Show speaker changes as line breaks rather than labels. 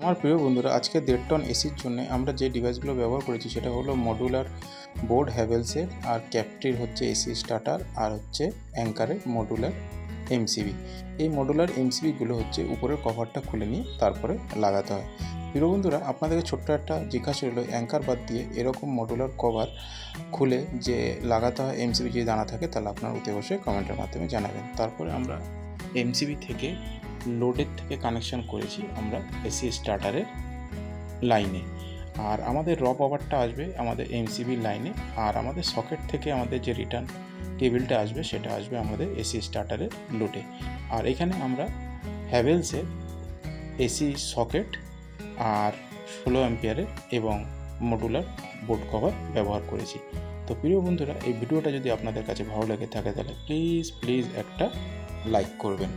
আমার প্রিয় বন্ধুরা, আজকে 1.5 টন এসির জন্য আমরা যে ডিভাইসগুলো ব্যবহার করেছি সেটা হলো মডুলার বোর্ড হ্যাভেলসের, আর ক্যাপটির হচ্ছে এসি স্টার্টার, আর হচ্ছে অ্যাঙ্কারের মডুলার এমসিবি। এই মডুলার এমসিবিগুলো হচ্ছে উপরের কভারটা খুলে নিয়ে তারপরে লাগাতে হয়। প্রিয় বন্ধুরা, আপনাদেরকে ছোট্ট একটা জিজ্ঞাসা হলো, অ্যাঙ্কার বাদ দিয়ে এরকম মডুলার কভার খুলে যে লাগাতে হয় এমসিবি যদি জানা থাকে তাহলে আপনারা অতি অবশ্যই কমেন্টের মাধ্যমে জানাবেন। তারপরে আমরা এমসিবি থেকে লোডের থেকে কানেকশন করেছি আমরা এসি স্টার্টারের লাইনে, আর আমাদের র পাওয়ারটা আসবে আমাদের এমসিবির লাইনে, আর আমাদের সকেট থেকে আমাদের যে রিটার্ন টেবিলটা আসবে সেটা আসবে আমাদের এসি স্টার্টারের লোডে। আর এখানে আমরা হ্যাভেলসের এসি সকেট আর 16 অ্যাম্পিয়ারের এবং মডুলার বোর্ড কভার ব্যবহার করেছি। তো প্রিয় বন্ধুরা, এই ভিডিওটা যদি আপনাদের কাছে ভালো লেগে থাকে তাহলে প্লিজ একটা লাইক করবেন।